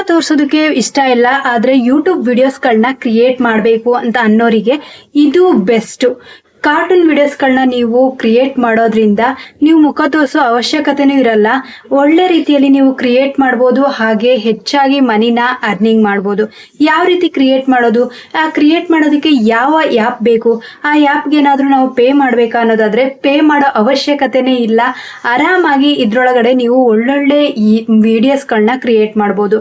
ತೋರಿಸೋದಕ್ಕೆ ಇಷ್ಟ ಇಲ್ಲ, ಆದರೆ ಯೂಟ್ಯೂಬ್ ವಿಡಿಯೋಸ್ಗಳನ್ನ ಕ್ರಿಯೇಟ್ ಮಾಡಬೇಕು ಅಂತ ಅನ್ನೋರಿಗೆ ಇದು ಬೆಸ್ಟು. ಕಾರ್ಟೂನ್ ವಿಡಿಯೋಸ್ಗಳನ್ನ ನೀವು ಕ್ರಿಯೇಟ್ ಮಾಡೋದ್ರಿಂದ ನೀವು ಮುಖ ತೋರಿಸೋ ಅವಶ್ಯಕತೆನೂ ಇರಲ್ಲ. ಒಳ್ಳೆ ರೀತಿಯಲ್ಲಿ ನೀವು ಕ್ರಿಯೇಟ್ ಮಾಡ್ಬೋದು, ಹಾಗೆ ಹೆಚ್ಚಾಗಿ ಮನಿನ ಅರ್ನಿಂಗ್ ಮಾಡ್ಬೋದು. ಯಾವ ರೀತಿ ಕ್ರಿಯೇಟ್ ಮಾಡೋದು, ಆ ಕ್ರಿಯೇಟ್ ಮಾಡೋದಕ್ಕೆ ಯಾವ ಆ್ಯಪ್ ಬೇಕು, ಆ ಆ್ಯಪ್ಗೆ ಏನಾದರೂ ನಾವು ಪೇ ಮಾಡಬೇಕಾ ಅನ್ನೋದಾದರೆ ಪೇ ಮಾಡೋ ಅವಶ್ಯಕತೆನೇ ಇಲ್ಲ. ಆರಾಮಾಗಿ ಇದರೊಳಗಡೆ ನೀವು ಒಳ್ಳೊಳ್ಳೆ ಈ ವಿಡಿಯೋಸ್ಗಳನ್ನ ಕ್ರಿಯೇಟ್ ಮಾಡ್ಬೋದು.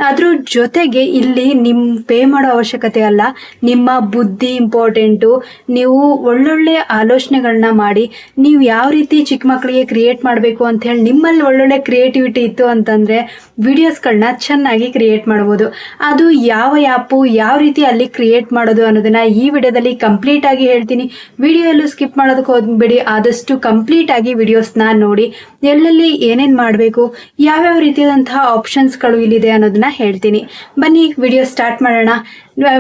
ಅದ್ರ ಜೊತೆಗೆ ಇಲ್ಲಿ ನಿಮ್ಮ ಪೇ ಮಾಡೋ ಅವಶ್ಯಕತೆ ಅಲ್ಲ, ನಿಮ್ಮ ಬುದ್ಧಿ ಇಂಪಾರ್ಟೆಂಟು. ನೀವು ಒಳ್ಳೊಳ್ಳೆ ಆಲೋಚನೆಗಳನ್ನ ಮಾಡಿ ನೀವು ಯಾವ ರೀತಿ ಚಿಕ್ಕ ಮಕ್ಕಳಿಗೆ ಕ್ರಿಯೇಟ್ ಮಾಡಬೇಕು ಅಂಥೇಳಿ ನಿಮ್ಮಲ್ಲಿ ಒಳ್ಳೊಳ್ಳೆ ಕ್ರಿಯೇಟಿವಿಟಿ ಇತ್ತು ಅಂತಂದರೆ ವಿಡಿಯೋಸ್ಗಳನ್ನ ಚೆನ್ನಾಗಿ ಕ್ರಿಯೇಟ್ ಮಾಡ್ಬೋದು. ಅದು ಯಾವ ಆ್ಯಪು, ಯಾವ ರೀತಿ ಅಲ್ಲಿ ಕ್ರಿಯೇಟ್ ಮಾಡೋದು ಅನ್ನೋದನ್ನು ಈ ವಿಡಿಯೋದಲ್ಲಿ ಕಂಪ್ಲೀಟಾಗಿ ಹೇಳ್ತೀನಿ. ವಿಡಿಯೋ ಎಲ್ಲೂ ಸ್ಕಿಪ್ ಮಾಡೋದಕ್ಕೆ ಹೋಗಬೇಡಿ, ಆದಷ್ಟು ಕಂಪ್ಲೀಟಾಗಿ ವಿಡಿಯೋಸ್ನ ನೋಡಿ. ಎಲ್ಲೆಲ್ಲಿ ಏನೇನು ಮಾಡಬೇಕು, ಯಾವ್ಯಾವ ರೀತಿಯಾದಂತಹ ಆಪ್ಷನ್ಸ್ಗಳು ಇಲ್ಲಿದೆ ಅನ್ನೋದನ್ನ ಹೇಳ್ತೀನಿ. ಬನ್ನಿ ವಿಡಿಯೋ ಸ್ಟಾರ್ಟ್ ಮಾಡೋಣ.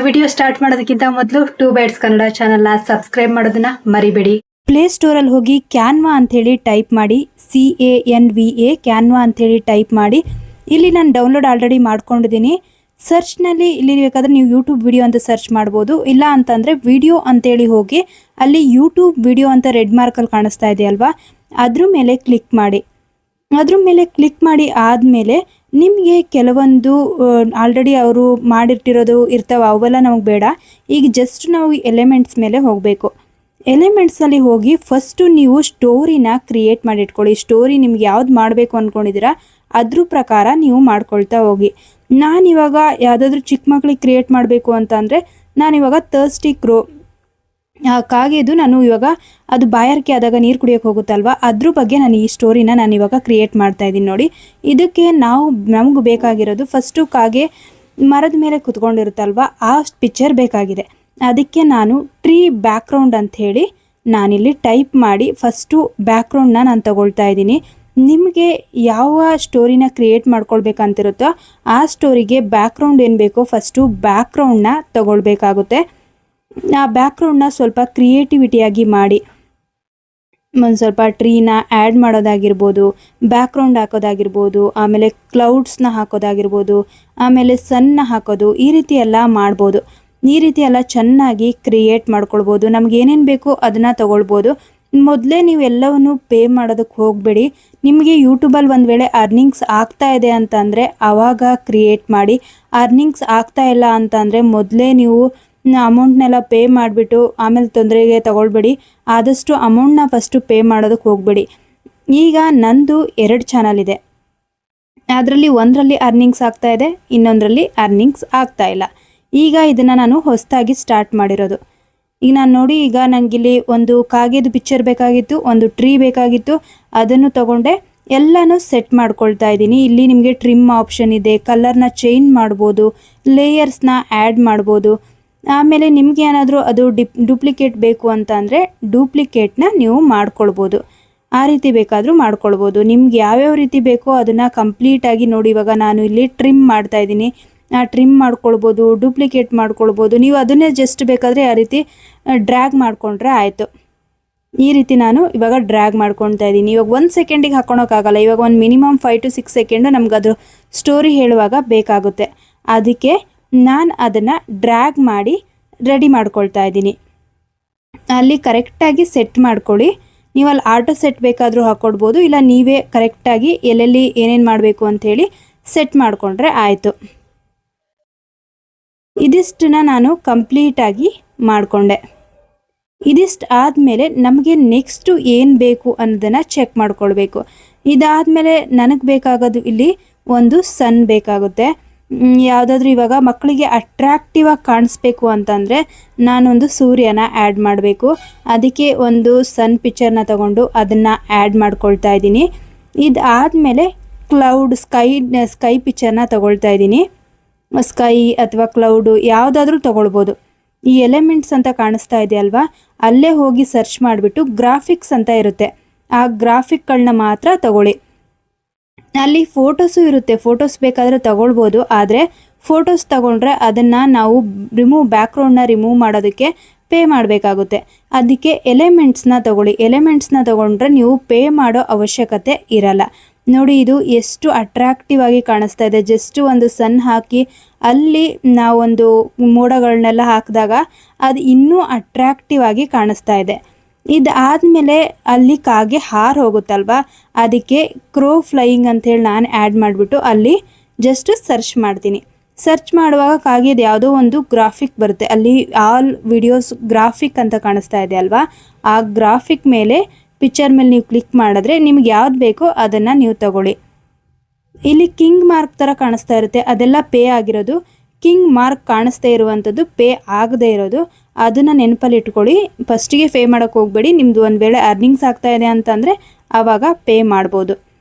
ವಿಡಿಯೋ ಸ್ಟಾರ್ಟ್ ಮಾಡೋದಕ್ಕಿಂತ ಮೊದಲು 2 ಬೈಟ್ಸ್ ಕನ್ನಡ ಚಾನಲ್ನ ಸಬ್ಸ್ಕ್ರೈಬ್ ಮಾಡೋದನ್ನ ಮರಿಬೇಡಿ. ಪ್ಲೇಸ್ಟೋರಲ್ಲಿ ಹೋಗಿ ಕ್ಯಾನ್ವಾ ಅಂಥೇಳಿ ಟೈಪ್ ಮಾಡಿ, CANVA ಕ್ಯಾನ್ವಾ ಅಂಥೇಳಿ ಟೈಪ್ ಮಾಡಿ. ಇಲ್ಲಿ ನಾನು ಡೌನ್ಲೋಡ್ ಆಲ್ರೆಡಿ ಮಾಡ್ಕೊಂಡಿದ್ದೀನಿ. ಸರ್ಚ್ನಲ್ಲಿ ಇಲ್ಲಿ ಬೇಕಾದರೆ ನೀವು ಯೂಟ್ಯೂಬ್ ವಿಡಿಯೋ ಅಂತ ಸರ್ಚ್ ಮಾಡ್ಬೋದು. ಇಲ್ಲ ಅಂತಂದರೆ ವಿಡಿಯೋ ಅಂತೇಳಿ ಹೋಗಿ ಅಲ್ಲಿ ಯೂಟ್ಯೂಬ್ ವಿಡಿಯೋ ಅಂತ ರೆಡ್ ಮಾರ್ಕಲ್ಲಿ ಕಾಣಿಸ್ತಾ ಇದೆ ಅಲ್ವಾ, ಅದ್ರ ಮೇಲೆ ಕ್ಲಿಕ್ ಮಾಡಿ. ಅದ್ರ ಮೇಲೆ ಕ್ಲಿಕ್ ಮಾಡಿ ಆದಮೇಲೆ ನಿಮಗೆ ಕೆಲವೊಂದು ಆಲ್ರೆಡಿ ಅವರು ಮಾಡಿಟ್ಟಿರೋದು ಇರ್ತಾವೆ, ಅವೆಲ್ಲ ನಮಗೆ ಬೇಡ. ಈಗ ಜಸ್ಟ್ ನಾವು ಎಲಿಮೆಂಟ್ಸ್ ಮೇಲೆ ಹೋಗಬೇಕು. ಎಲಿಮೆಂಟ್ಸಲ್ಲಿ ಹೋಗಿ ಫಸ್ಟು ನೀವು ಸ್ಟೋರಿನ ಕ್ರಿಯೇಟ್ ಮಾಡಿ ಇಟ್ಕೊಳ್ಳಿ. ಸ್ಟೋರಿ ನಿಮ್ಗೆ ಯಾವ್ದು ಮಾಡಬೇಕು ಅಂದ್ಕೊಂಡಿದ್ದೀರಾ ಅದ್ರ ಪ್ರಕಾರ ನೀವು ಮಾಡ್ಕೊಳ್ತಾ ಹೋಗಿ. ನಾನಿವಾಗ ಯಾವುದಾದ್ರೂ ಚಿಕ್ಕ ಮಕ್ಕಳಿಗೆ ಕ್ರಿಯೇಟ್ ಮಾಡಬೇಕು ಅಂತಂದರೆ ನಾನಿವಾಗ ಥರ್ಸ್ಟಿ ಕ್ರೋ ಕಾಗೆದು ನಾನು ಇವಾಗ ಅದು ಬಾಯಾರಿಕೆ ಆದಾಗ ನೀರು ಕುಡಿಯೋಕ್ಕೆ ಹೋಗುತ್ತಲ್ವ, ಅದ್ರ ಬಗ್ಗೆ ನಾನು ಈ ಸ್ಟೋರಿನ ನಾನು ಇವಾಗ ಕ್ರಿಯೇಟ್ ಮಾಡ್ತಾಯಿದ್ದೀನಿ ನೋಡಿ. ಇದಕ್ಕೆ ನಮಗೆ ಬೇಕಾಗಿರೋದು ಫಸ್ಟು ಕಾಗೆ ಮರದ ಮೇಲೆ ಕುತ್ಕೊಂಡಿರುತ್ತಲ್ವ, ಆ ಪಿಕ್ಚರ್ ಬೇಕಾಗಿದೆ. ಅದಕ್ಕೆ ನಾನು ಟ್ರೀ ಬ್ಯಾಕ್ಗ್ರೌಂಡ್ ಅಂಥೇಳಿ ನಾನಿಲ್ಲಿ ಟೈಪ್ ಮಾಡಿ ಫಸ್ಟು ಬ್ಯಾಕ್ಗ್ರೌಂಡನ್ನ ನಾನು ತಗೊಳ್ತಾ ಇದ್ದೀನಿ. ನಿಮಗೆ ಯಾವ ಸ್ಟೋರಿನ ಕ್ರಿಯೇಟ್ ಮಾಡ್ಕೊಳ್ಬೇಕಂತಿರುತ್ತೋ ಆ ಸ್ಟೋರಿಗೆ ಬ್ಯಾಕ್ಗ್ರೌಂಡ್ ಏನು ಬೇಕೋ ಫಸ್ಟು ಬ್ಯಾಕ್ಗ್ರೌಂಡನ್ನ ತಗೊಳ್ಬೇಕಾಗುತ್ತೆ. ಆ ಬ್ಯಾಕ್ಗ್ರೌಂಡನ್ನ ಸ್ವಲ್ಪ ಕ್ರಿಯೇಟಿವಿಟಿಯಾಗಿ ಮಾಡಿ, ಒಂದು ಸ್ವಲ್ಪ ಟ್ರೀನ ಆ್ಯಡ್ ಮಾಡೋದಾಗಿರ್ಬೋದು, ಬ್ಯಾಕ್ಗ್ರೌಂಡ್ ಹಾಕೋದಾಗಿರ್ಬೋದು, ಆಮೇಲೆ ಕ್ಲೌಡ್ಸ್ನ ಹಾಕೋದಾಗಿರ್ಬೋದು, ಆಮೇಲೆ ಸನ್ನ ಹಾಕೋದು, ಈ ರೀತಿ ಎಲ್ಲ ಮಾಡ್ಬೋದು. ಈ ರೀತಿ ಎಲ್ಲ ಚೆನ್ನಾಗಿ ಕ್ರಿಯೇಟ್ ಮಾಡ್ಕೊಳ್ಬೋದು. ನಮ್ಗೆ ಏನೇನು ಬೇಕೋ ಅದನ್ನು ತಗೊಳ್ಬೋದು. ಮೊದಲೇ ನೀವು ಎಲ್ಲವನ್ನು ಪೇ ಮಾಡೋದಕ್ಕೆ ಹೋಗಬೇಡಿ. ನಿಮಗೆ ಯೂಟ್ಯೂಬಲ್ಲಿ ಒಂದು ವೇಳೆ ಅರ್ನಿಂಗ್ಸ್ ಆಗ್ತಾ ಇದೆ ಅಂತಂದರೆ ಆವಾಗ ಕ್ರಿಯೇಟ್ ಮಾಡಿ. ಅರ್ನಿಂಗ್ಸ್ ಆಗ್ತಾ ಇಲ್ಲ ಅಂತಂದರೆ ಮೊದಲೇ ನೀವು ಅಮೌಂಟ್ನೆಲ್ಲ ಪೇ ಮಾಡಿಬಿಟ್ಟು ಆಮೇಲೆ ತೊಂದರೆಗೆ ತಗೊಳ್ಬೇಡಿ. ಆದಷ್ಟು ಅಮೌಂಟ್ನ ಫಸ್ಟು ಪೇ ಮಾಡೋದಕ್ಕೆ ಹೋಗಬೇಡಿ. ಈಗ ನಂದು 2 ಚಾನಲ್ ಇದೆ, ಅದರಲ್ಲಿ ಒಂದರಲ್ಲಿ ಅರ್ನಿಂಗ್ಸ್ ಆಗ್ತಾ ಇದೆ, ಇನ್ನೊಂದರಲ್ಲಿ ಅರ್ನಿಂಗ್ಸ್ ಆಗ್ತಾ ಇಲ್ಲ. ಈಗ ಇದನ್ನು ನಾನು ಹೊಸದಾಗಿ ಸ್ಟಾರ್ಟ್ ಮಾಡಿರೋದು. ಈಗ ನಾನು ನೋಡಿ, ಈಗ ನನಗಿಲ್ಲಿ ಒಂದು ಕಾಗೆದು ಪಿಕ್ಚರ್ ಬೇಕಾಗಿತ್ತು, ಒಂದು ಟ್ರೀ ಬೇಕಾಗಿತ್ತು, ಅದನ್ನು ತಗೊಂಡೆ ಎಲ್ಲನೂ ಸೆಟ್ ಮಾಡ್ಕೊಳ್ತಾ ಇದ್ದೀನಿ. ಇಲ್ಲಿ ನಿಮಗೆ ಟ್ರಿಮ್ ಆಪ್ಷನ್ ಇದೆ, ಕಲರ್ನ ಚೇಂಜ್ ಮಾಡ್ಬೋದು, ಲೇಯರ್ಸ್ನ ಆ್ಯಡ್ ಮಾಡ್ಬೋದು. ಆಮೇಲೆ ನಿಮ್ಗೆ ಏನಾದರೂ ಅದು ಡೂಪ್ಲಿಕೇಟ್ ಬೇಕು ಅಂತ ಅಂದರೆ ಡೂಪ್ಲಿಕೇಟ್ನ ನೀವು ಮಾಡ್ಕೊಳ್ಬೋದು. ಆ ರೀತಿ ಬೇಕಾದರೂ ಮಾಡ್ಕೊಳ್ಬೋದು. ನಿಮ್ಗೆ ಯಾವ್ಯಾವ ರೀತಿ ಬೇಕೋ ಅದನ್ನು ಕಂಪ್ಲೀಟಾಗಿ ನೋಡಿ. ಇವಾಗ ನಾನು ಇಲ್ಲಿ ಟ್ರಿಮ್ ಮಾಡ್ತಾಯಿದ್ದೀನಿ, ಟ್ರಿಮ್ ಮಾಡ್ಕೊಳ್ಬೋದು, ಡೂಪ್ಲಿಕೇಟ್ ಮಾಡ್ಕೊಳ್ಬೋದು. ನೀವು ಅದನ್ನೇ ಜಸ್ಟ್ ಬೇಕಾದರೆ ಆ ರೀತಿ ಡ್ರ್ಯಾಗ್ ಮಾಡಿಕೊಂಡ್ರೆ ಆಯಿತು. ಈ ರೀತಿ ನಾನು ಇವಾಗ ಡ್ರ್ಯಾಗ್ ಮಾಡ್ಕೊಳ್ತಾ ಇದ್ದೀನಿ. ಇವಾಗ 1 ಸೆಕೆಂಡಿಗೆ ಹಾಕ್ಕೊಳಕ್ಕಾಗಲ್ಲ. ಇವಾಗ ಒಂದು ಮಿನಿಮಮ್ 5 to 6 ಸೆಕೆಂಡು ನಮ್ಗೆ ಅದು ಸ್ಟೋರಿ ಹೇಳುವಾಗ ಬೇಕಾಗುತ್ತೆ. ಅದಕ್ಕೆ ನಾನು ಅದನ್ನು ಡ್ರ್ಯಾಗ್ ಮಾಡಿ ರೆಡಿ ಮಾಡ್ಕೊಳ್ತಾ ಇದ್ದೀನಿ. ಅಲ್ಲಿ ಕರೆಕ್ಟಾಗಿ ಸೆಟ್ ಮಾಡ್ಕೊಳ್ಳಿ. ನೀವು ಅಲ್ಲಿ ಆಟೋ ಸೆಟ್ ಬೇಕಾದರೂ ಹಾಕ್ಕೊಡ್ಬೋದು, ಇಲ್ಲ ನೀವೇ ಕರೆಕ್ಟಾಗಿ ಎಲ್ಲೆಲ್ಲಿ ಏನೇನು ಮಾಡಬೇಕು ಅಂಥೇಳಿ ಸೆಟ್ ಮಾಡಿಕೊಂಡ್ರೆ ಆಯಿತು. ಇದಿಷ್ಟನ್ನ ನಾನು ಕಂಪ್ಲೀಟಾಗಿ ಮಾಡಿಕೊಂಡೆ. ಇದಿಷ್ಟು ಆದಮೇಲೆ ನಮಗೆ ನೆಕ್ಸ್ಟು ಏನು ಬೇಕು ಅನ್ನೋದನ್ನು ಚೆಕ್ ಮಾಡ್ಕೊಳ್ಬೇಕು. ಇದಾದಮೇಲೆ ನನಗೆ ಬೇಕಾಗೋದು ಇಲ್ಲಿ ಒಂದು ಸನ್ ಬೇಕಾಗುತ್ತೆ. ಯಾವುದಾದ್ರೂ ಇವಾಗ ಮಕ್ಕಳಿಗೆ ಅಟ್ರಾಕ್ಟಿವ್ ಆಗಿ ಕಾಣಿಸ್ಬೇಕು ಅಂತಂದರೆ ನಾನೊಂದು ಸೂರ್ಯನ ಆ್ಯಡ್ ಮಾಡಬೇಕು. ಅದಕ್ಕೆ ಒಂದು ಸನ್ ಪಿಕ್ಚರ್ನ ತಗೊಂಡು ಅದನ್ನು ಆ್ಯಡ್ ಮಾಡ್ಕೊಳ್ತಾ ಇದ್ದೀನಿ. ಇದಾದಮೇಲೆ ಕ್ಲೌಡ್ ಸ್ಕೈ ಪಿಕ್ಚರ್ನ ತಗೊಳ್ತಾ ಇದ್ದೀನಿ. ಸ್ಕೈ ಅಥವಾ ಕ್ಲೌಡು ಯಾವುದಾದ್ರೂ ತೊಗೊಳ್ಬೋದು. ಈ ಎಲಿಮೆಂಟ್ಸ್ ಅಂತ ಕಾಣಿಸ್ತಾ ಇದೆ ಅಲ್ವಾ, ಅಲ್ಲೇ ಹೋಗಿ ಸರ್ಚ್ ಮಾಡಿಬಿಟ್ಟು ಗ್ರಾಫಿಕ್ಸ್ ಅಂತ ಇರುತ್ತೆ, ಆ ಗ್ರಾಫಿಕ್ಗಳನ್ನ ಮಾತ್ರ ತಗೊಳ್ಳಿ. ಅಲ್ಲಿ ಫೋಟೋಸು ಇರುತ್ತೆ, ಫೋಟೋಸ್ ಬೇಕಾದರೆ ತಗೊಳ್ಬೋದು. ಆದರೆ ಫೋಟೋಸ್ ತಗೊಂಡ್ರೆ ಅದನ್ನು ನಾವು ಬ್ಯಾಕ್ಗ್ರೌಂಡ್ನ ರಿಮೂವ್ ಮಾಡೋದಕ್ಕೆ ಪೇ ಮಾಡಬೇಕಾಗುತ್ತೆ. ಅದಕ್ಕೆ ಎಲಿಮೆಂಟ್ಸ್ನ ತಗೊಳ್ಳಿ. ಎಲಿಮೆಂಟ್ಸ್ನ ತಗೊಂಡ್ರೆ ನೀವು ಪೇ ಮಾಡೋ ಅವಶ್ಯಕತೆ ಇರಲ್ಲ. ನೋಡಿ ಇದು ಎಷ್ಟು ಅಟ್ರಾಕ್ಟಿವ್ ಆಗಿ ಕಾಣಿಸ್ತಾ ಇದೆ. ಜಸ್ಟ್ ಒಂದು ಸನ್ ಹಾಕಿ ಅಲ್ಲಿ ನಾವೊಂದು ಮೋಡಗಳನ್ನೆಲ್ಲ ಹಾಕಿದಾಗ ಅದು ಇನ್ನೂ ಅಟ್ರಾಕ್ಟಿವ್ ಆಗಿ ಕಾಣಿಸ್ತಾ ಇದೆ. ಇದಾದಮೇಲೆ ಅಲ್ಲಿ ಕಾಗೆ ಹಾರು ಹೋಗುತ್ತಲ್ವಾ, ಅದಕ್ಕೆ ಕ್ರೋ ಫ್ಲೈಯಿಂಗ್ ಅಂತೇಳಿ ನಾನು ಆ್ಯಡ್ ಮಾಡಿಬಿಟ್ಟು ಅಲ್ಲಿ ಜಸ್ಟ್ ಸರ್ಚ್ ಮಾಡ್ತೀನಿ. ಸರ್ಚ್ ಮಾಡುವಾಗ ಕಾಗೆದು ಯಾವುದೋ ಒಂದು ಗ್ರಾಫಿಕ್ ಬರುತ್ತೆ, ಅಲ್ಲಿ ಆಲ್ ವಿಡಿಯೋಸ್ ಗ್ರಾಫಿಕ್ ಅಂತ ಕಾಣಿಸ್ತಾ ಇದೆ ಅಲ್ವಾ, ಆ ಗ್ರಾಫಿಕ್ ಮೇಲೆ ಪಿಕ್ಚರ್ ಮೇಲೆ ನೀವು ಕ್ಲಿಕ್ ಮಾಡಿದ್ರೆ ನಿಮ್ಗೆ ಯಾವ್ದು ಬೇಕೋ ಅದನ್ನು ನೀವು ತಗೊಳ್ಳಿ. ಇಲ್ಲಿ ಕಿಂಗ್ ಮಾರ್ಕ್ ಥರ ಕಾಣಿಸ್ತಾ ಇರುತ್ತೆ, ಅದೆಲ್ಲ ಪೇ ಆಗಿರೋದು. ಕಿಂಗ್ ಮಾರ್ಕ್ ಕಾಣಿಸ್ತಾ ಇರುವಂಥದ್ದು ಪೇ ಆಗದೇ ಇರೋದು. ಅದನ್ನು ನೆನಪಲ್ಲಿ ಇಟ್ಕೊಳ್ಳಿ. ಫಸ್ಟಿಗೆ ಪೇ ಮಾಡೋಕ್ಕೆ ಹೋಗಬೇಡಿ. ನಿಮ್ಮದು ಒಂದು ವೇಳೆ ಅರ್ನಿಂಗ್ಸ್ ಆಗ್ತಾ ಇದೆ ಅಂತಂದರೆ ಆವಾಗ ಪೇ ಮಾಡ್ಬೋದು.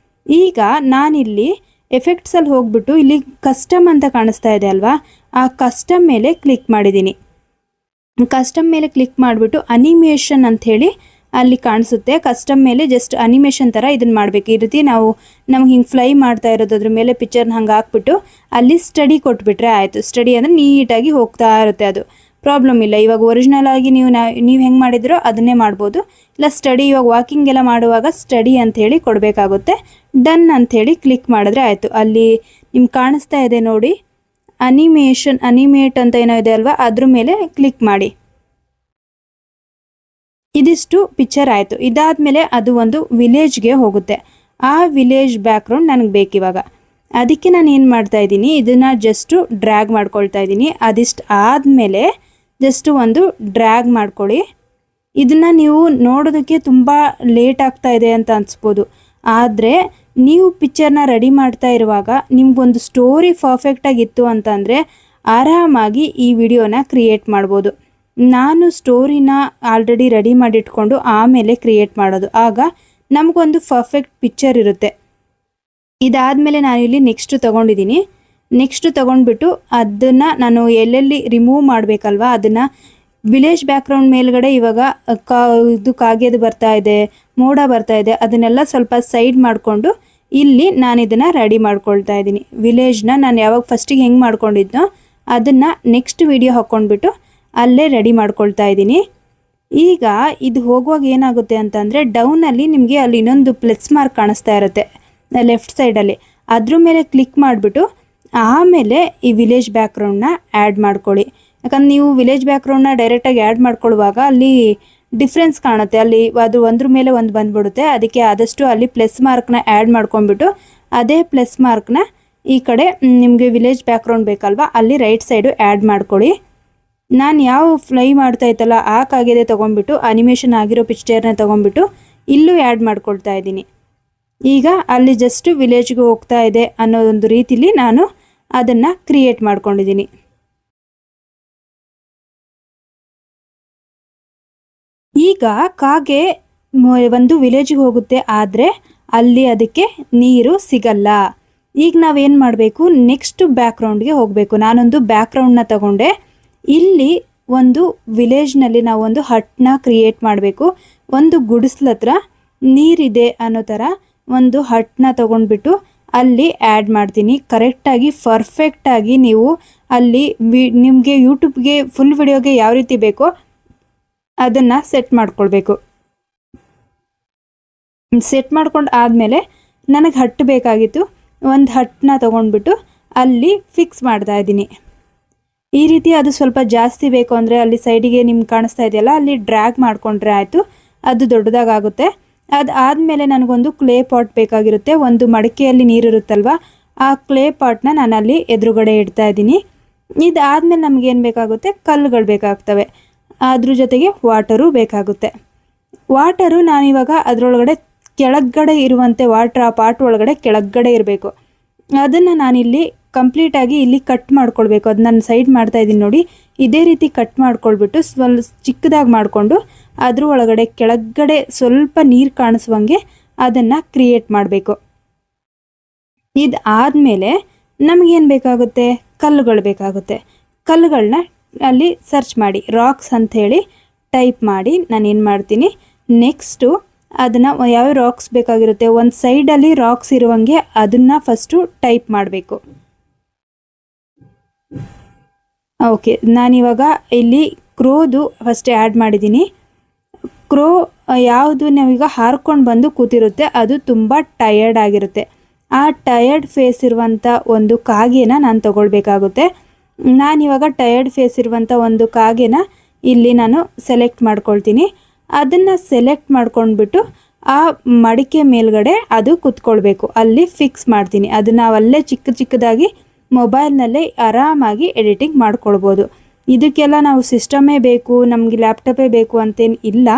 ಈಗ ನಾನಿಲ್ಲಿ ಎಫೆಕ್ಟ್ಸಲ್ಲಿ ಹೋಗ್ಬಿಟ್ಟು ಇಲ್ಲಿ ಕಸ್ಟಮ್ ಅಂತ ಕಾಣಿಸ್ತಾ ಇದೆ ಅಲ್ವಾ, ಆ ಕಸ್ಟಮ್ ಮೇಲೆ ಕ್ಲಿಕ್ ಮಾಡಿದ್ದೀನಿ. ಕಸ್ಟಮ್ ಮೇಲೆ ಕ್ಲಿಕ್ ಮಾಡಿಬಿಟ್ಟು ಅನಿಮೇಷನ್ ಅಂಥೇಳಿ ಅಲ್ಲಿ ಕಾಣಿಸುತ್ತೆ. ಕಸ್ಟಮ್ ಮೇಲೆ ಜಸ್ಟ್ ಅನಿಮೇಷನ್ ಥರ ಇದನ್ನು ಮಾಡಬೇಕು. ಈ ರೀತಿ ನಾವು ನಮ್ಗೆ ಹಿಂಗೆ ಫ್ಲೈ ಮಾಡ್ತಾ ಇರೋದು ಅದ್ರ ಮೇಲೆ ಪಿಕ್ಚರ್ನ ಹಂಗೆ ಹಾಕ್ಬಿಟ್ಟು ಅಲ್ಲಿ ಸ್ಟಡಿ ಕೊಟ್ಬಿಟ್ರೆ ಆಯಿತು. ಸ್ಟಡಿ ಅಂದರೆ ನೀಟಾಗಿ ಹೋಗ್ತಾ ಇರುತ್ತೆ, ಅದು ಪ್ರಾಬ್ಲಮ್ ಇಲ್ಲ. ಇವಾಗ ಒರಿಜಿನಲ್ ಆಗಿ ನೀವು ಹೆಂಗೆ ಮಾಡಿದ್ರೋ ಅದನ್ನೇ ಮಾಡ್ಬೋದು. ಇಲ್ಲ ಸ್ಟಡಿ ಇವಾಗ ವಾಕಿಂಗ್ ಎಲ್ಲ ಮಾಡುವಾಗ ಸ್ಟಡಿ ಅಂಥೇಳಿ ಕೊಡಬೇಕಾಗುತ್ತೆ. ಡನ್ ಅಂಥೇಳಿ ಕ್ಲಿಕ್ ಮಾಡಿದ್ರೆ ಆಯಿತು. ಅಲ್ಲಿ ನಿಮ್ಗೆ ಕಾಣಿಸ್ತಾ ಇದೆ ನೋಡಿ ಅನಿಮೇಟ್ ಅಂತ ಏನೋ ಇದೆ ಅಲ್ವಾ, ಅದ್ರ ಮೇಲೆ ಕ್ಲಿಕ್ ಮಾಡಿ. ಇದಿಷ್ಟು ಪಿಕ್ಚರ್ ಆಯಿತು. ಇದಾದಮೇಲೆ ಅದು ಒಂದು ವಿಲೇಜ್ಗೆ ಹೋಗುತ್ತೆ. ಆ ವಿಲೇಜ್ ಬ್ಯಾಕ್ಗ್ರೌಂಡ್ ನನಗೆ ಬೇಕಿವಾಗ. ಅದಕ್ಕೆ ನಾನು ಏನು ಮಾಡ್ತಾ ಇದ್ದೀನಿ, ಇದನ್ನು ಜಸ್ಟು ಡ್ರ್ಯಾಗ್ ಮಾಡ್ಕೊಳ್ತಾ ಇದ್ದೀನಿ. ಅದಿಷ್ಟು ಆದಮೇಲೆ ಜಸ್ಟು ಒಂದು ಡ್ರ್ಯಾಗ್ ಮಾಡ್ಕೊಳ್ಳಿ. ಇದನ್ನು ನೀವು ನೋಡೋದಕ್ಕೆ ತುಂಬ ಲೇಟ್ ಆಗ್ತಾ ಇದೆ ಅಂತ ಅನಿಸ್ಬೋದು, ಆದರೆ ನೀವು ಪಿಕ್ಚರ್ನ ರೆಡಿ ಮಾಡ್ತಾ ಇರುವಾಗ ನಿಮ್ಗೊಂದು ಸ್ಟೋರಿ ಪರ್ಫೆಕ್ಟಾಗಿತ್ತು ಅಂತಂದರೆ ಆರಾಮಾಗಿ ಈ ವಿಡಿಯೋನ ಕ್ರಿಯೇಟ್ ಮಾಡ್ಬೋದು. ನಾನು ಸ್ಟೋರಿನ ಆಲ್ರೆಡಿ ರೆಡಿ ಮಾಡಿಟ್ಕೊಂಡು ಆಮೇಲೆ ಕ್ರಿಯೇಟ್ ಮಾಡೋದು, ಆಗ ನಮಗೊಂದು ಪರ್ಫೆಕ್ಟ್ ಪಿಕ್ಚರ್ ಇರುತ್ತೆ. ಇದಾದಮೇಲೆ ನಾನಿಲ್ಲಿ ನೆಕ್ಸ್ಟ್ ತೊಗೊಂಡಿದ್ದೀನಿ. ನೆಕ್ಸ್ಟ್ ತೊಗೊಂಡ್ಬಿಟ್ಟು ಅದನ್ನು ನಾನು ಎಲ್ಲೆಲ್ಲಿ ರಿಮೂವ್ ಮಾಡಬೇಕಲ್ವ ಅದನ್ನು ವಿಲೇಜ್ ಬ್ಯಾಕ್ಗ್ರೌಂಡ್ ಮೇಲ್ಗಡೆ ಇವಾಗ ಇದು ಕಾಗೆದು ಬರ್ತಾ ಇದೆ, ಮೋಡ ಬರ್ತಾ ಇದೆ, ಅದನ್ನೆಲ್ಲ ಸ್ವಲ್ಪ ಸೈಡ್ ಮಾಡಿಕೊಂಡು ಇಲ್ಲಿ ನಾನು ಇದನ್ನು ರೆಡಿ ಮಾಡ್ಕೊಳ್ತಾ ಇದ್ದೀನಿ. ವಿಲೇಜ್ನ ನಾನು ಯಾವಾಗ ಫಸ್ಟಿಗೆ ಹೆಂಗೆ ಮಾಡ್ಕೊಂಡಿದ್ನೋ ಅದನ್ನು ನೆಕ್ಸ್ಟ್ ವಿಡಿಯೋ ಹಾಕ್ಕೊಂಡ್ಬಿಟ್ಟು ಅಲ್ಲೇ ರೆಡಿ ಮಾಡ್ಕೊಳ್ತಾ ಇದ್ದೀನಿ. ಈಗ ಇದು ಹೋಗುವಾಗ ಏನಾಗುತ್ತೆ ಅಂತಂದರೆ ಡೌನಲ್ಲಿ ನಿಮಗೆ ಅಲ್ಲಿ ಇನ್ನೊಂದು ಪ್ಲಸ್ ಮಾರ್ಕ್ ಕಾಣಿಸ್ತಾ ಇರುತ್ತೆ ಲೆಫ್ಟ್ ಸೈಡಲ್ಲಿ, ಅದ್ರ ಮೇಲೆ ಕ್ಲಿಕ್ ಮಾಡಿಬಿಟ್ಟು ಆಮೇಲೆ ಈ ವಿಲೇಜ್ ಬ್ಯಾಕ್ಗ್ರೌಂಡ್ನ ಆ್ಯಡ್ ಮಾಡ್ಕೊಳ್ಳಿ. ಯಾಕಂದ್ರೆ ನೀವು ವಿಲೇಜ್ ಬ್ಯಾಕ್ಗ್ರೌಂಡ್ನ ಡೈರೆಕ್ಟಾಗಿ ಆ್ಯಡ್ ಮಾಡ್ಕೊಳ್ಳುವಾಗ ಅಲ್ಲಿ ಡಿಫ್ರೆನ್ಸ್ ಕಾಣುತ್ತೆ, ಅಲ್ಲಿ ಅದು ಒಂದ್ರ ಮೇಲೆ ಒಂದು ಬಂದುಬಿಡುತ್ತೆ. ಅದಕ್ಕೆ ಆದಷ್ಟು ಅಲ್ಲಿ ಪ್ಲಸ್ ಮಾರ್ಕ್ನ ಆ್ಯಡ್ ಮಾಡ್ಕೊಂಡ್ಬಿಟ್ಟು ಅದೇ ಪ್ಲಸ್ ಮಾರ್ಕ್ನ ಈ ಕಡೆ ನಿಮಗೆ ವಿಲೇಜ್ ಬ್ಯಾಕ್ಗ್ರೌಂಡ್ ಬೇಕಲ್ವ ಅಲ್ಲಿ ರೈಟ್ ಸೈಡು ಆ್ಯಡ್ ಮಾಡ್ಕೊಳ್ಳಿ. ನಾನು ಯಾವ ಫ್ಲೈ ಮಾಡ್ತಾ ಇತ್ತಲ್ಲ ಆ ಕಾಗೆದೆ ತೊಗೊಂಡ್ಬಿಟ್ಟು ಅನಿಮೇಷನ್ ಆಗಿರೋ ಪಿಕ್ಚರ್ನ ತೊಗೊಂಡ್ಬಿಟ್ಟು ಇಲ್ಲೂ ಆ್ಯಡ್ ಮಾಡ್ಕೊಳ್ತಾ ಇದ್ದೀನಿ. ಈಗ ಅಲ್ಲಿ ಜಸ್ಟ್ ವಿಲೇಜ್ಗೆ ಹೋಗ್ತಾ ಇದೆ ಅನ್ನೋದೊಂದು ರೀತಿಲಿ ನಾನು ಅದನ್ನು ಕ್ರಿಯೇಟ್ ಮಾಡ್ಕೊಂಡಿದ್ದೀನಿ. ಈಗ ಕಾಗೆ ಒಂದು ವಿಲೇಜ್ಗೆ ಹೋಗುತ್ತೆ, ಆದರೆ ಅಲ್ಲಿ ಅದಕ್ಕೆ ನೀರು ಸಿಗಲ್ಲ. ಈಗ ನಾವೇನು ಮಾಡಬೇಕು, ನೆಕ್ಸ್ಟ್ ಬ್ಯಾಕ್ಗ್ರೌಂಡ್ಗೆ ಹೋಗಬೇಕು. ನಾನೊಂದು ಬ್ಯಾಕ್ಗ್ರೌಂಡ್ನ ತಗೊಂಡೆ. ಇಲ್ಲಿ ಒಂದು ವಿಲೇಜ್ನಲ್ಲಿ ನಾವು ಒಂದು ಹಟ್ನ ಕ್ರಿಯೇಟ್ ಮಾಡಬೇಕು. ಒಂದು ಗುಡಿಸ್ಲ ಹತ್ರ ನೀರಿದೆ ಅನ್ನೋ ಥರ ಒಂದು ಹಟ್ನ ತೊಗೊಂಡ್ಬಿಟ್ಟು ಅಲ್ಲಿ ಆ್ಯಡ್ ಮಾಡ್ತೀನಿ. ಕರೆಕ್ಟಾಗಿ ಪರ್ಫೆಕ್ಟಾಗಿ ನೀವು ಅಲ್ಲಿ ನಿಮಗೆ ಯೂಟ್ಯೂಬ್ಗೆ ಫುಲ್ ವಿಡಿಯೋಗೆ ಯಾವ ರೀತಿ ಬೇಕೋ ಅದನ್ನು ಸೆಟ್ ಮಾಡ್ಕೊಳ್ಬೇಕು. ಸೆಟ್ ಮಾಡ್ಕೊಂಡು ಆದಮೇಲೆ ನನಗೆ ಹಟ್ಟು ಬೇಕಾಗಿತ್ತು, ಒಂದು ಹಟ್ಟನ್ನ ತೊಗೊಂಡ್ಬಿಟ್ಟು ಅಲ್ಲಿ ಫಿಕ್ಸ್ ಮಾಡ್ತಾ ಇದ್ದೀನಿ. ಈ ರೀತಿ ಅದು ಸ್ವಲ್ಪ ಜಾಸ್ತಿ ಬೇಕು ಅಂದರೆ ಅಲ್ಲಿ ಸೈಡಿಗೆ ನಿಮ್ಗೆ ಕಾಣಿಸ್ತಾ ಇದೆಯಲ್ಲ ಅಲ್ಲಿ ಡ್ರ್ಯಾಗ್ ಮಾಡಿಕೊಂಡ್ರೆ ಆಯಿತು, ಅದು ದೊಡ್ಡದಾಗುತ್ತೆ. ಅದು ಆದಮೇಲೆ ನನಗೊಂದು ಕ್ಲೇ ಪಾಟ್ ಬೇಕಾಗಿರುತ್ತೆ. ಒಂದು ಮಡಿಕೆಯಲ್ಲಿ ನೀರಿರುತ್ತಲ್ವ, ಆ ಕ್ಲೇ ಪಾಟ್ನ ನಾನು ಅಲ್ಲಿ ಎದುರುಗಡೆ ಇಡ್ತಾ ಇದ್ದೀನಿ. ಇದಾದಮೇಲೆ ನಮಗೇನು ಬೇಕಾಗುತ್ತೆ, ಕಲ್ಲುಗಳು ಬೇಕಾಗ್ತವೆ, ಅದ್ರ ಜೊತೆಗೆ ವಾಟರು ಬೇಕಾಗುತ್ತೆ. ವಾಟರು ನಾನಿವಾಗ ಅದರೊಳಗಡೆ ಕೆಳಗಡೆ ಇರುವಂತೆ ವಾಟ್ರ್ ಆ ಪಾಟ್ ಒಳಗಡೆ ಕೆಳಗಡೆ ಇರಬೇಕು. ಅದನ್ನು ನಾನಿಲ್ಲಿ ಕಂಪ್ಲೀಟಾಗಿ ಇಲ್ಲಿ ಕಟ್ ಮಾಡ್ಕೊಳ್ಬೇಕು. ಅದು ನಾನು ಸೈಡ್ ಮಾಡ್ತಾ ಇದ್ದೀನಿ ನೋಡಿ, ಇದೇ ರೀತಿ ಕಟ್ ಮಾಡ್ಕೊಳ್ಬಿಟ್ಟು ಸ್ವಲ್ಪ ಚಿಕ್ಕದಾಗಿ ಮಾಡಿಕೊಂಡು ಅದ್ರ ಒಳಗಡೆ ಕೆಳಗಡೆ ಸ್ವಲ್ಪ ನೀರು ಕಾಣಿಸುವಂಗೆ ಅದನ್ನು ಕ್ರಿಯೇಟ್ ಮಾಡಬೇಕು. ಇದು ಆದಮೇಲೆ ನಮಗೇನು ಬೇಕಾಗುತ್ತೆ, ಕಲ್ಲುಗಳು ಬೇಕಾಗುತ್ತೆ. ಕಲ್ಲುಗಳನ್ನ ಅಲ್ಲಿ ಸರ್ಚ್ ಮಾಡಿ, ರಾಕ್ಸ್ ಅಂಥೇಳಿ ಟೈಪ್ ಮಾಡಿ ನಾನೇನು ಮಾಡ್ತೀನಿ, ನೆಕ್ಸ್ಟು ಅದನ್ನು ಯಾವ ರಾಕ್ಸ್ ಬೇಕಾಗಿರುತ್ತೆ ಒಂದು ಸೈಡಲ್ಲಿ ರಾಕ್ಸ್ ಇರುವಂಗೆ ಅದನ್ನು ಫಸ್ಟು ಟೈಪ್ ಮಾಡಬೇಕು. ಓಕೆ, ನಾನಿವಾಗ ಇಲ್ಲಿ ಕ್ರೋದು ಫಸ್ಟ್ ಆ್ಯಡ್ ಮಾಡಿದ್ದೀನಿ. ಕ್ರೋ ಯಾವುದು ನಾವೀಗ ಹಾರ್ಕೊಂಡು ಬಂದು ಕೂತಿರುತ್ತೆ ಅದು ತುಂಬ ಟಯರ್ಡ್ ಆಗಿರುತ್ತೆ. ಆ ಟಯರ್ಡ್ ಫೇಸ್ ಇರುವಂಥ ಒಂದು ಕಾಗೆನ ನಾನು ತಗೊಳ್ಬೇಕಾಗುತ್ತೆ. ನಾನಿವಾಗ ಟಯರ್ಡ್ ಫೇಸ್ ಇರುವಂಥ ಒಂದು ಕಾಗೆನ ಇಲ್ಲಿ ನಾನು ಸೆಲೆಕ್ಟ್ ಮಾಡ್ಕೊಳ್ತೀನಿ. ಅದನ್ನು ಸೆಲೆಕ್ಟ್ ಮಾಡ್ಕೊಂಡ್ಬಿಟ್ಟು ಆ ಮಡಿಕೆ ಮೇಲ್ಗಡೆ ಅದು ಕುತ್ಕೊಳ್ಬೇಕು, ಅಲ್ಲಿ ಫಿಕ್ಸ್ ಮಾಡ್ತೀನಿ. ಅದನ್ನು ನಾವಲ್ಲೇ ಚಿಕ್ಕದಾಗಿ ಮೊಬೈಲ್ನಲ್ಲೇ ಆರಾಮಾಗಿ ಎಡಿಟಿಂಗ್ ಮಾಡ್ಕೊಳ್ಬೋದು. ಇದಕ್ಕೆಲ್ಲ ನಾವು ಸಿಸ್ಟಮೇ ಬೇಕು, ನಮಗೆ ಲ್ಯಾಪ್ಟಾಪೇ ಬೇಕು ಅಂತೇನು ಇಲ್ಲ.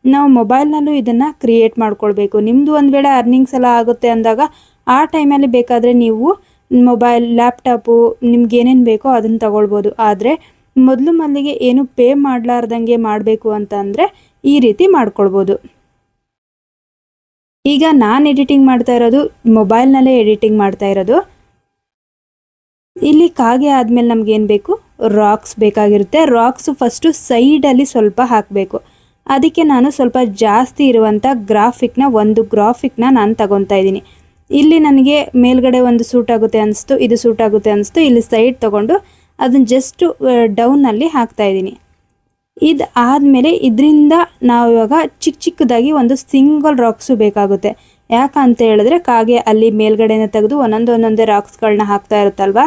ನಾವು ಮೊಬೈಲ್ನಲ್ಲೂ ಇದನ್ನು ಕ್ರಿಯೇಟ್ ಮಾಡ್ಕೊಳ್ಬೇಕು. ನಿಮ್ಮದು ಒಂದು ವೇಳೆ ಅರ್ನಿಂಗ್ಸ್ ಎಲ್ಲ ಆಗುತ್ತೆ ಅಂದಾಗ ಆ ಟೈಮಲ್ಲಿ ಬೇಕಾದರೆ ನೀವು ಮೊಬೈಲ್, ಲ್ಯಾಪ್ಟಾಪು ನಿಮ್ಗೇನೇನು ಬೇಕೋ ಅದನ್ನು ತಗೊಳ್ಬೋದು. ಆದರೆ ಮೊದಲಿಗೆ ಏನು ಪೇ ಮಾಡಲಾರ್ದಂಗೆ ಮಾಡಬೇಕು ಅಂತ ಅಂದರೆ ಈ ರೀತಿ ಮಾಡ್ಕೊಳ್ಬೋದು. ಈಗ ನಾನು ಎಡಿಟಿಂಗ್ ಮಾಡ್ತಾ ಇರೋದು ಮೊಬೈಲ್ನಲ್ಲೇ ಎಡಿಟಿಂಗ್ ಮಾಡ್ತಾ ಇರೋದು. ಇಲ್ಲಿ ಕಾಗೆ ಆದಮೇಲೆ ನಮಗೇನು ಬೇಕು, ರಾಕ್ಸ್ ಬೇಕಾಗಿರುತ್ತೆ. ರಾಕ್ಸು ಫಸ್ಟು ಸೈಡಲ್ಲಿ ಸ್ವಲ್ಪ ಹಾಕಬೇಕು. ಅದಕ್ಕೆ ನಾನು ಸ್ವಲ್ಪ ಜಾಸ್ತಿ ಇರುವಂಥ ಒಂದು ಗ್ರಾಫಿಕ್ನ ನಾನು ತಗೊತಾ ಇದ್ದೀನಿ. ಇಲ್ಲಿ ನನಗೆ ಮೇಲ್ಗಡೆ ಒಂದು ಸೂಟ್ ಆಗುತ್ತೆ ಅನಿಸ್ತು, ಇದು ಸೂಟ್ ಆಗುತ್ತೆ ಅನಿಸ್ತು. ಇಲ್ಲಿ ಸೈಡ್ ತೊಗೊಂಡು ಅದನ್ನು ಜಸ್ಟು ಡೌನಲ್ಲಿ ಹಾಕ್ತಾ ಇದ್ದೀನಿ. ಇದು ಆದಮೇಲೆ ಇದರಿಂದ ನಾವು ಇವಾಗ ಚಿಕ್ಕದಾಗಿ ಒಂದು ಸಿಂಗಲ್ ರಾಕ್ಸು ಬೇಕಾಗುತ್ತೆ. ಯಾಕಂತ ಹೇಳಿದ್ರೆ ಕಾಗೆ ಅಲ್ಲಿ ಮೇಲ್ಗಡೆನ ತೆಗೆದು ಒಂದೊಂದೇ ರಾಕ್ಸ್ಗಳನ್ನ ಹಾಕ್ತಾ ಇರುತ್ತಲ್ವ,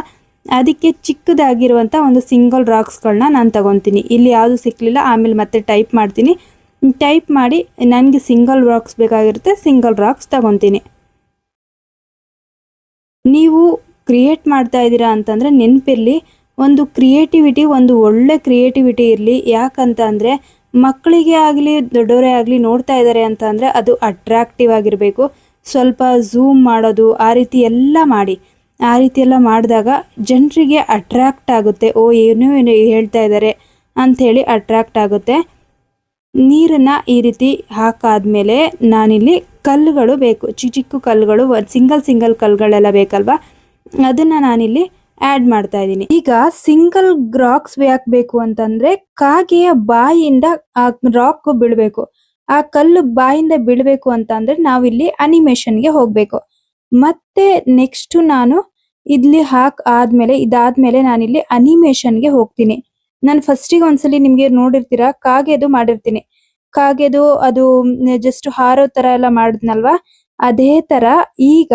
ಅದಕ್ಕೆ ಚಿಕ್ಕದಾಗಿರುವಂಥ ಒಂದು ಸಿಂಗಲ್ ರಾಕ್ಸ್ಗಳನ್ನ ನಾನು ತಗೊತೀನಿ. ಇಲ್ಲಿ ಯಾವುದು ಸಿಕ್ಕಲಿಲ್ಲ, ಆಮೇಲೆ ಮತ್ತೆ ಟೈಪ್ ಮಾಡ್ತೀನಿ. ಟೈಪ್ ಮಾಡಿ ನನಗೆ ಸಿಂಗಲ್ ರಾಕ್ಸ್ ಬೇಕಾಗಿರುತ್ತೆ, ಸಿಂಗಲ್ ರಾಕ್ಸ್ ತಗೊತೀನಿ. ನೀವು ಕ್ರಿಯೇಟ್ ಮಾಡ್ತಾ ಇದ್ದೀರಾ ಅಂತಂದರೆ ನೆನಪಿರಲಿ, ಒಂದು ಕ್ರಿಯೇಟಿವಿಟಿ, ಒಂದು ಒಳ್ಳೆ ಕ್ರಿಯೇಟಿವಿಟಿ ಇರಲಿ. ಯಾಕಂತ ಅಂದರೆ ಮಕ್ಕಳಿಗೆ ಆಗಲಿ ದೊಡ್ಡವರೇ ಆಗಲಿ ನೋಡ್ತಾ ಇದ್ದಾರೆ ಅಂತ ಅಂದರೆ ಅದು ಅಟ್ರಾಕ್ಟಿವ್ ಆಗಿರಬೇಕು. ಸ್ವಲ್ಪ ಝೂಮ್ ಮಾಡೋದು ಆ ರೀತಿ ಎಲ್ಲ ಮಾಡಿ. ಆ ರೀತಿ ಎಲ್ಲ ಮಾಡಿದಾಗ ಜನರಿಗೆ ಅಟ್ರಾಕ್ಟ್ ಆಗುತ್ತೆ. ಓ ಏನೋ ಹೇಳ್ತಾ ಇದ್ದಾರೆ ಅಂಥೇಳಿ ಅಟ್ರಾಕ್ಟ್ ಆಗುತ್ತೆ. ನೀರನ್ನು ಈ ರೀತಿ ಹಾಕಾದ್ಮೇಲೆ ನಾನಿಲ್ಲಿ ಕಲ್ಲುಗಳು ಬೇಕು, ಚಿಕ್ಕ ಕಲ್ಲುಗಳು, ಸಿಂಗಲ್ ಕಲ್ಲುಗಳೆಲ್ಲ ಬೇಕಲ್ವ, ಅದನ್ನು ನಾನಿಲ್ಲಿ ಆ್ಯಡ್ ಮಾಡ್ತಾ ಇದ್ದೀನಿ. ಈಗ ಸಿಂಗಲ್ ರಾಕ್ಸ್ ಯಾಕೆ ಬೇಕು ಅಂತಂದರೆ ಕಾಗೆಯ ಬಾಯಿಯಿಂದ ಆ ರಾಕ್ ಬೀಳಬೇಕು. ಆ ಕಲ್ಲು ಬಾಯಿಂದ ಬೀಳಬೇಕು ಅಂತ ಅಂದರೆ ನಾವಿಲ್ಲಿ ಅನಿಮೇಷನ್ಗೆ ಹೋಗಬೇಕು. ಮತ್ತೆ ನೆಕ್ಸ್ಟು ನಾನು ಇಲ್ಲಿ ಇದಾದ್ಮೇಲೆ ನಾನಿಲ್ಲಿ ಅನಿಮೇಷನ್ಗೆ ಹೋಗ್ತೀನಿ. ನಾನು ಫಸ್ಟಿಗೆ ಒಂದ್ಸಲಿ ನಿಮಗೆ ನೋಡಿರ್ತೀರಾ ಕಾಗೆದು ಮಾಡಿರ್ತೀನಿ. ಕಾಗೆದು ಅದು ಜಸ್ಟ್ ಹಾರೋ ಥರ ಎಲ್ಲ ಮಾಡಿದ್ನಲ್ವಾ, ಅದೇ ಥರ ಈಗ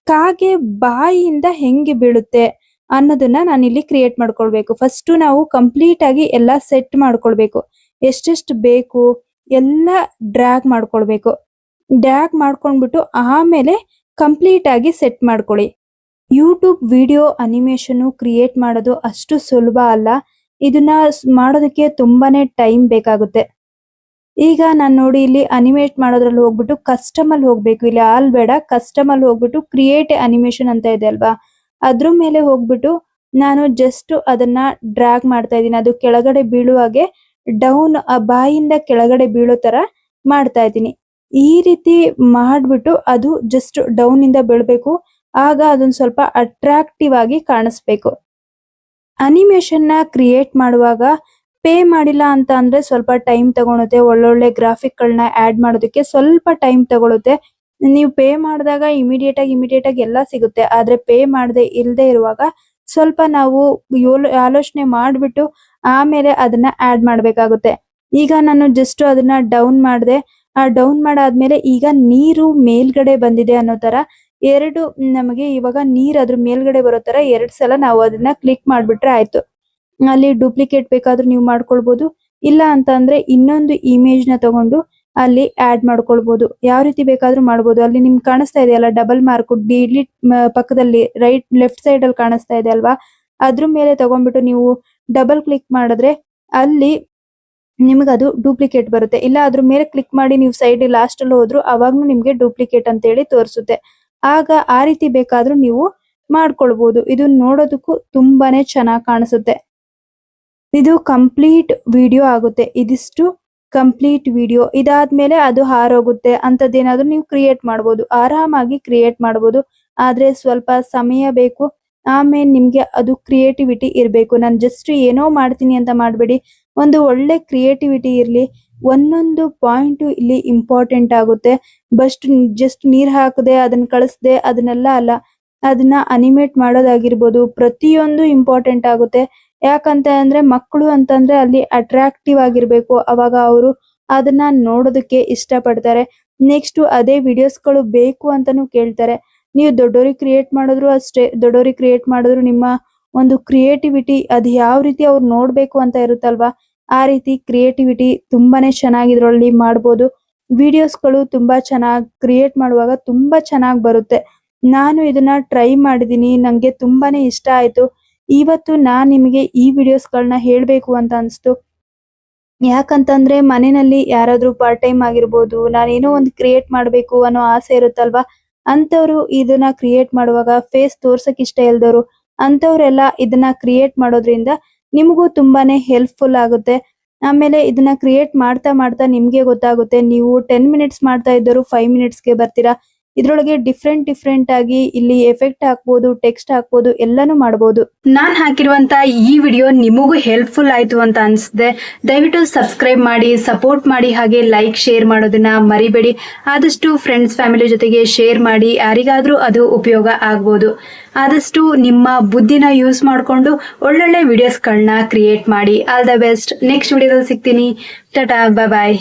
ಕಾಗೆ ಬಾಯಿಯಿಂದ ಹೆಂಗೆ ಬೀಳುತ್ತೆ ಅನ್ನೋದನ್ನ ನಾನಿಲ್ಲಿ ಕ್ರಿಯೇಟ್ ಮಾಡ್ಕೊಳ್ಬೇಕು. ಫಸ್ಟು ನಾವು ಕಂಪ್ಲೀಟ್ ಆಗಿ ಎಲ್ಲ ಸೆಟ್ ಮಾಡ್ಕೊಳ್ಬೇಕು. ಎಷ್ಟೆಷ್ಟು ಬೇಕು ಎಲ್ಲ ಡ್ರ್ಯಾಗ್ ಮಾಡ್ಕೊಳ್ಬೇಕು. ಡ್ರ್ಯಾಗ್ ಮಾಡ್ಕೊಂಡ್ಬಿಟ್ಟು ಆಮೇಲೆ ಕಂಪ್ಲೀಟ್ ಆಗಿ ಸೆಟ್ ಮಾಡ್ಕೊಳ್ಳಿ. ಯೂಟ್ಯೂಬ್ ವಿಡಿಯೋ ಅನಿಮೇಷನ್ನು ಕ್ರಿಯೇಟ್ ಮಾಡೋದು ಅಷ್ಟು ಸುಲಭ ಅಲ್ಲ. ಇದನ್ನ ಮಾಡೋದಕ್ಕೆ ತುಂಬಾನೇ ಟೈಮ್ ಬೇಕಾಗುತ್ತೆ. ಈಗ ನಾನು ನೋಡಿ ಇಲ್ಲಿ ಅನಿಮೇಟ್ ಮಾಡೋದ್ರಲ್ಲಿ ಹೋಗ್ಬಿಟ್ಟು ಕಸ್ಟಮಲ್ಲಿ ಹೋಗ್ಬೇಕು. ಇಲ್ಲಿ ಆಲ್ ಬೇಡ, ಕಸ್ಟಮಲ್ಲಿ ಹೋಗ್ಬಿಟ್ಟು ಕ್ರಿಯೇಟ್ ಅನಿಮೇಷನ್ ಅಂತ ಇದೆ ಅಲ್ವಾ, ಅದ್ರ ಮೇಲೆ ಹೋಗ್ಬಿಟ್ಟು ನಾನು ಜಸ್ಟ್ ಅದನ್ನ ಡ್ರ್ಯಾಗ್ ಮಾಡ್ತಾ ಇದ್ದೀನಿ. ಅದು ಕೆಳಗಡೆ ಬೀಳುವಾಗೆ ಡೌನ್, ಆ ಬಾಯಿಂದ ಕೆಳಗಡೆ ಬೀಳೋ ತರ ಮಾಡ್ತಾ ಇದ್ದೀನಿ. ಈ ರೀತಿ ಮಾಡ್ಬಿಟ್ಟು ಅದು ಜಸ್ಟ್ ಡೌನ್ ಇಂದ ಬೀಳ್ಬೇಕು. ಆಗ ಅದೊಂದು ಸ್ವಲ್ಪ ಅಟ್ರಾಕ್ಟಿವ್ ಆಗಿ ಕಾಣಿಸ್ಬೇಕು. ಅನಿಮೇಷನ್ನ ಕ್ರಿಯೇಟ್ ಮಾಡುವಾಗ ಪೇ ಮಾಡಿಲ್ಲ ಅಂತ ಅಂದ್ರೆ ಸ್ವಲ್ಪ ಟೈಮ್ ತಗೊಳುತ್ತೆ. ಒಳ್ಳೊಳ್ಳೆ ಗ್ರಾಫಿಕ್ಗಳನ್ನ ಆ್ಯಡ್ ಮಾಡೋದಕ್ಕೆ ಸ್ವಲ್ಪ ಟೈಮ್ ತಗೊಳುತ್ತೆ. ನೀವು ಪೇ ಮಾಡಿದಾಗ ಇಮಿಡಿಯೇಟ್ ಆಗಿ ಎಲ್ಲ ಸಿಗುತ್ತೆ. ಆದ್ರೆ ಪೇ ಮಾಡದೆ ಇಲ್ಲದೆ ಇರುವಾಗ ಸ್ವಲ್ಪ ನಾವು ಆಲೋಚನೆ ಮಾಡಿಬಿಟ್ಟು ಆಮೇಲೆ ಅದನ್ನ ಆ್ಯಡ್ ಮಾಡಬೇಕಾಗುತ್ತೆ. ಈಗ ನಾನು ಜಸ್ಟ್ ಅದನ್ನ ಡೌನ್ ಮಾಡಿದೆ. ಆ ಡೌನ್ ಮಾಡಾದ್ಮೇಲೆ ಈಗ ನೀರು ಮೇಲ್ಗಡೆ ಬಂದಿದೆ ಅನ್ನೋ ತರ ನಮಗೆ ಇವಾಗ ನೀರ್ ಅದ್ರ ಮೇಲ್ಗಡೆ ಬರೋ ತರ 2 ಸಲ ನಾವು ಅದನ್ನ ಕ್ಲಿಕ್ ಮಾಡ್ಬಿಟ್ರೆ ಆಯ್ತು. ಅಲ್ಲಿ ಡೂಪ್ಲಿಕೇಟ್ ಬೇಕಾದ್ರೂ ನೀವು ಮಾಡ್ಕೊಳ್ಬಹುದು. ಇಲ್ಲ ಅಂತ ಅಂದ್ರೆ ಇನ್ನೊಂದು ಇಮೇಜ್ ನ ತಗೊಂಡು ಅಲ್ಲಿ ಆಡ್ ಮಾಡ್ಕೊಳ್ಬಹುದು. ಯಾವ ರೀತಿ ಬೇಕಾದ್ರೂ ಮಾಡ್ಬೋದು. ಅಲ್ಲಿ ನಿಮ್ಗೆ ಕಾಣಿಸ್ತಾ ಇದೆ ಅಲ್ಲ ಡಬಲ್ ಮಾರ್ಕ್, ಡಿಲೀಟ್ ಪಕ್ಕದಲ್ಲಿ ಲೆಫ್ಟ್ ಸೈಡ್ ಅಲ್ಲಿ ಕಾಣಿಸ್ತಾ ಇದೆ ಅಲ್ವಾ, ಅದ್ರ ಮೇಲೆ ತಗೊಂಡ್ಬಿಟ್ಟು ನೀವು ಡಬಲ್ ಕ್ಲಿಕ್ ಮಾಡಿದ್ರೆ ಅಲ್ಲಿ ನಿಮ್ಗೆ ಅದು ಡೂಪ್ಲಿಕೇಟ್ ಬರುತ್ತೆ. ಇಲ್ಲ ಅದ್ರ ಮೇಲೆ ಕ್ಲಿಕ್ ಮಾಡಿ ನೀವು ಸೈಡ್ ಲಾಸ್ಟ್ ಅಲ್ಲಿ ಹೋದ್ರು ಅವಾಗ್ನು ನಿಮ್ಗೆ ಡೂಪ್ಲಿಕೇಟ್ ಅಂತ ಹೇಳಿ ತೋರಿಸುತ್ತೆ. ಆಗ ಆ ರೀತಿ ಬೇಕಾದ್ರೂ ನೀವು ಮಾಡ್ಕೊಳ್ಬಹುದು. ಇದು ನೋಡೋದಕ್ಕೂ ತುಂಬಾನೇ ಚೆನ್ನಾಗಿ ಕಾಣಿಸುತ್ತೆ. ಇದು ಕಂಪ್ಲೀಟ್ ವಿಡಿಯೋ ಆಗುತ್ತೆ. ಇದಿಷ್ಟು ಕಂಪ್ಲೀಟ್ ವಿಡಿಯೋ. ಇದಾದ್ಮೇಲೆ ಅದು ಹಾರೋಗುತ್ತೆ. ಅಂತದ್ದೇನಾದ್ರೂ ನೀವು ಕ್ರಿಯೇಟ್ ಮಾಡ್ಬೋದು, ಆರಾಮಾಗಿ ಕ್ರಿಯೇಟ್ ಮಾಡ್ಬೋದು. ಆದ್ರೆ ಸ್ವಲ್ಪ ಸಮಯ ಬೇಕು. ಆಮೇಲೆ ನಿಮ್ಗೆ ಅದು ಕ್ರಿಯೇಟಿವಿಟಿ ಇರಬೇಕು. ನಾನು ಜಸ್ಟ್ ಏನೋ ಮಾಡ್ತೀನಿ ಅಂತ ಮಾಡಬೇಡಿ. ಒಂದು ಒಳ್ಳೆ ಕ್ರಿಯೇಟಿವಿಟಿ ಇರಲಿ. ಒಂದೊಂದು ಪಾಯಿಂಟು ಇಲ್ಲಿ ಇಂಪಾರ್ಟೆಂಟ್ ಆಗುತ್ತೆ. ಜಸ್ಟ್ ನೀರ್ ಹಾಕದೆ ಅದನ್ನ ಕಳಿಸ್ದೆ ಅದನ್ನೆಲ್ಲ ಅಲ್ಲ, ಅದನ್ನ ಅನಿಮೇಟ್ ಮಾಡೋದಾಗಿರ್ಬೋದು, ಪ್ರತಿಯೊಂದು ಇಂಪಾರ್ಟೆಂಟ್ ಆಗುತ್ತೆ. ಯಾಕಂತ ಅಂದ್ರೆ ಮಕ್ಕಳು ಅಂತಂದ್ರೆ ಅಲ್ಲಿ ಅಟ್ರಾಕ್ಟಿವ್ ಆಗಿರ್ಬೇಕು. ಅವಾಗ ಅವರು ಅದನ್ನ ನೋಡೋದಕ್ಕೆ ಇಷ್ಟಪಡ್ತಾರೆ. ನೆಕ್ಸ್ಟ್ ಅದೇ ವಿಡಿಯೋಸ್ಗಳು ಬೇಕು ಅಂತಾನು ಕೇಳ್ತಾರೆ. ನೀವು ದೊಡ್ಡೋರಿಗೆ ಕ್ರಿಯೇಟ್ ಮಾಡಿದ್ರು ಅಷ್ಟೇ, ದೊಡ್ಡೋರಿಗೆ ಕ್ರಿಯೇಟ್ ಮಾಡಿದ್ರು ನಿಮ್ಮ ಒಂದು ಕ್ರಿಯೇಟಿವಿಟಿ ಅದು ಯಾವ ರೀತಿ ಅವ್ರು ನೋಡ್ಬೇಕು ಅಂತ ಇರುತ್ತಲ್ವಾ, ಆ ರೀತಿ ಕ್ರಿಯೇಟಿವಿಟಿ ತುಂಬಾನೇ ಚೆನ್ನಾಗಿ ಇದ್ರಲ್ಲಿ ಮಾಡ್ಬೋದು. ವಿಡಿಯೋಸ್ಗಳು ತುಂಬಾ ಚೆನ್ನಾಗಿ ಕ್ರಿಯೇಟ್ ಮಾಡುವಾಗ ತುಂಬಾ ಚೆನ್ನಾಗಿ ಬರುತ್ತೆ. ನಾನು ಇದನ್ನ ಟ್ರೈ ಮಾಡಿದೀನಿ, ನಂಗೆ ತುಂಬಾನೇ ಇಷ್ಟ ಆಯ್ತು. ಇವತ್ತು ನಾನ್ ನಿಮಗೆ ಈ ವಿಡಿಯೋಸ್ಗಳನ್ನ ಹೇಳ್ಬೇಕು ಅಂತ ಅನ್ಸ್ತು. ಯಾಕಂತಂದ್ರೆ ಮನೆಯಲ್ಲಿ ಯಾರಾದ್ರೂ ಪಾರ್ಟ್ ಟೈಮ್ ಆಗಿರ್ಬೋದು, ನಾನೇನೋ ಒಂದು ಕ್ರಿಯೇಟ್ ಮಾಡ್ಬೇಕು ಅನ್ನೋ ಆಸೆ ಇರುತ್ತಲ್ವಾ, ಅಂತವ್ರು ಇದನ್ನ ಕ್ರಿಯೇಟ್ ಮಾಡುವಾಗ ಫೇಸ್ ತೋರ್ಸಕ್ ಇಷ್ಟ ಇಲ್ದವ್ರು ಅಂತವ್ರೆಲ್ಲ ಇದನ್ನ ಕ್ರಿಯೇಟ್ ಮಾಡೋದ್ರಿಂದ ನಿಮಗೂ ತುಂಬಾನೇ ಹೆಲ್ಪ್ಫುಲ್ ಆಗುತ್ತೆ. ಆಮೇಲೆ ಇದನ್ನ ಕ್ರಿಯೇಟ್ ಮಾಡ್ತಾ ಮಾಡ್ತಾ ನಿಮ್ಗೆ ಗೊತ್ತಾಗುತ್ತೆ, ನೀವು 10 ಮಿನಿಟ್ಸ್ ಮಾಡ್ತಾ ಇದ್ದರು 5 ಮಿನಿಟ್ಸ್ಗೆ ಬರ್ತೀರಾ. ಇದ್ರೊಳಗೆ ಡಿಫ್ರೆಂಟ್ ಆಗಿ ಇಲ್ಲಿ ಎಫೆಕ್ಟ್ ಹಾಕ್ಬೋದು, ಟೆಕ್ಸ್ಟ್ ಹಾಕ್ಬೋದು, ಎಲ್ಲಾನು ಮಾಡ್ಬೋದು. ನಾನ್ ಹಾಕಿರುವಂತ ಈ ವಿಡಿಯೋ ನಿಮಗೂ ಹೆಲ್ಪ್ಫುಲ್ ಆಯ್ತು ಅಂತ ಅನ್ಸಿದೆ. ದಯವಿಟ್ಟು ಸಬ್ಸ್ಕ್ರೈಬ್ ಮಾಡಿ, ಸಪೋರ್ಟ್ ಮಾಡಿ, ಹಾಗೆ ಲೈಕ್ ಶೇರ್ ಮಾಡೋದನ್ನ ಮರಿಬೇಡಿ. ಆದಷ್ಟು ಫ್ರೆಂಡ್ಸ್ ಫ್ಯಾಮಿಲಿ ಜೊತೆಗೆ ಶೇರ್ ಮಾಡಿ, ಯಾರಿಗಾದ್ರೂ ಅದು ಉಪಯೋಗ ಆಗ್ಬೋದು. ಆದಷ್ಟು ನಿಮ್ಮ ಬುದ್ಧಿನ ಯೂಸ್ ಮಾಡಿಕೊಂಡು ಒಳ್ಳೊಳ್ಳೆ ವಿಡಿಯೋಸ್ಗಳನ್ನ ಕ್ರಿಯೇಟ್ ಮಾಡಿ. All the best. ನೆಕ್ಸ್ಟ್ ವಿಡಿಯೋದಲ್ಲಿ ಸಿಗ್ತೀನಿ. ಟಾಟಾ, ಬಾಯ್ ಬಾಯ್.